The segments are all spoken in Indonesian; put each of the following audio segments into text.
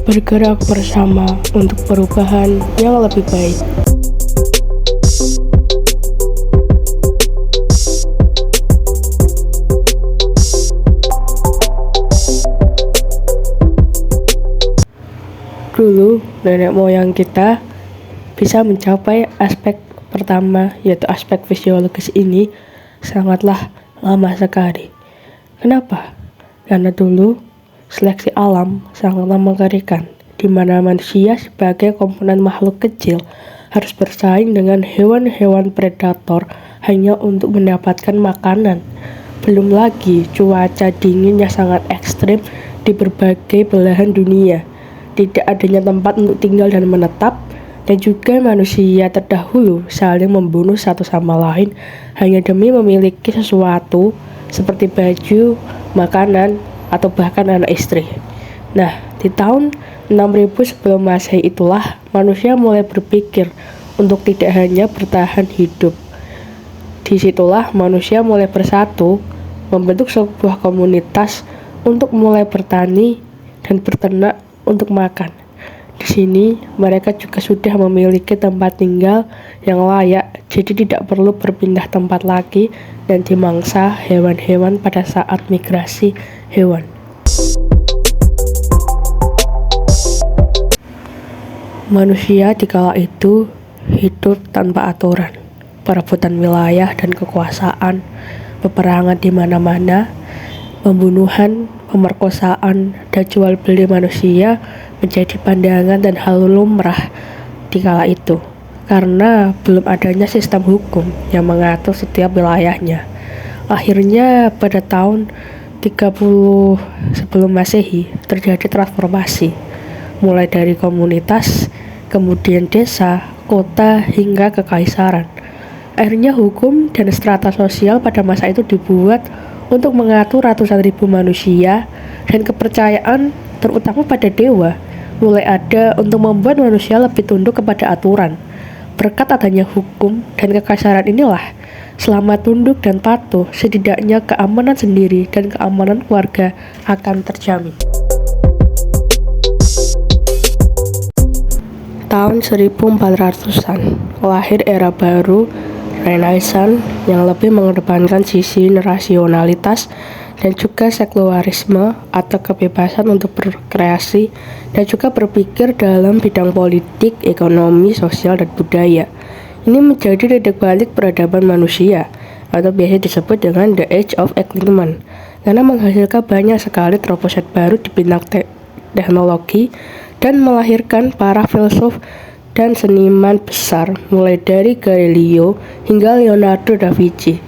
Bergerak bersama untuk perubahan yang lebih baik. Dulu, nenek moyang kita bisa mencapai aspek pertama, yaitu aspek fisiologis ini sangatlah lama sekali. Kenapa? Karena dulu seleksi alam sangatlah mengerikan, di mana manusia sebagai komponen makhluk kecil harus bersaing dengan hewan-hewan predator hanya untuk mendapatkan makanan. Belum lagi cuaca dingin yang sangat ekstrim di berbagai belahan dunia, tidak adanya tempat untuk tinggal dan menetap, dan juga manusia terdahulu saling membunuh satu sama lain hanya demi memiliki sesuatu seperti baju, makanan, atau bahkan anak istri. Nah, di tahun 6000 sebelum Masehi itulah manusia mulai berpikir untuk tidak hanya bertahan hidup. Disitulah manusia mulai bersatu, membentuk sebuah komunitas untuk mulai bertani dan berternak untuk makan. Di sini mereka juga sudah memiliki tempat tinggal yang layak, jadi tidak perlu berpindah tempat lagi dan dimangsa hewan-hewan pada saat migrasi hewan. Manusia di kala itu hidup tanpa aturan, perebutan wilayah dan kekuasaan, peperangan di mana-mana, pembunuhan, pemerkosaan, dan jual beli manusia menjadi pandangan dan hal lumrah di kala itu, karena belum adanya sistem hukum yang mengatur setiap wilayahnya. Akhirnya pada tahun 30 sebelum Masehi terjadi transformasi, mulai dari komunitas, kemudian desa, kota, hingga kekaisaran. Akhirnya hukum dan strata sosial pada masa itu dibuat untuk mengatur ratusan ribu manusia, dan kepercayaan terutama pada dewa mulai ada untuk membuat manusia lebih tunduk kepada aturan. Berkat adanya hukum dan kekaisaran inilah, selama tunduk dan patuh, setidaknya keamanan sendiri dan keamanan keluarga akan terjamin. Tahun 1400-an, lahir era baru, Renaissance, yang lebih mengedepankan sisi rasionalitas dan juga sekularisme atau kebebasan untuk berkreasi dan juga berpikir dalam bidang politik, ekonomi, sosial, dan budaya. Ini menjadi titik balik peradaban manusia, atau biasa disebut dengan The Age of Enlightenment, karena menghasilkan banyak sekali terobosan baru di bidang teknologi dan melahirkan para filsuf dan seniman besar, mulai dari Galileo hingga Leonardo da Vinci.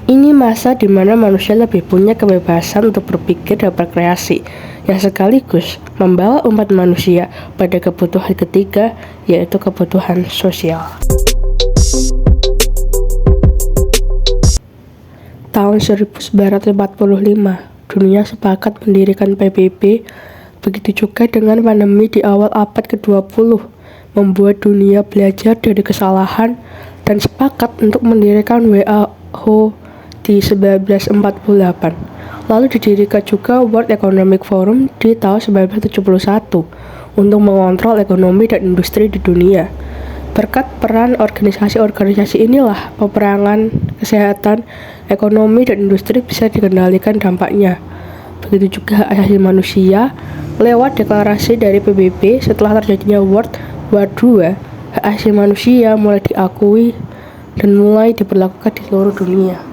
Ini masa di mana manusia lebih punya kebebasan untuk berpikir dan berkreasi, yang sekaligus membawa umat manusia pada kebutuhan ketiga, yaitu kebutuhan sosial. Tahun 1945, dunia sepakat mendirikan PBB, begitu juga dengan pandemi di awal abad ke-20, membuat dunia belajar dari kesalahan dan sepakat untuk mendirikan WHO di 1948. Lalu didirikan juga World Economic Forum di tahun 1971 untuk mengontrol ekonomi dan industri di dunia. Berkat peran organisasi-organisasi inilah, peperangan, kesehatan, ekonomi, dan industri bisa dikendalikan dampaknya. Begitu juga hak asasi manusia, lewat deklarasi dari PBB setelah terjadinya World War II, hak asasi manusia mulai diakui dan mulai diberlakukan di seluruh dunia.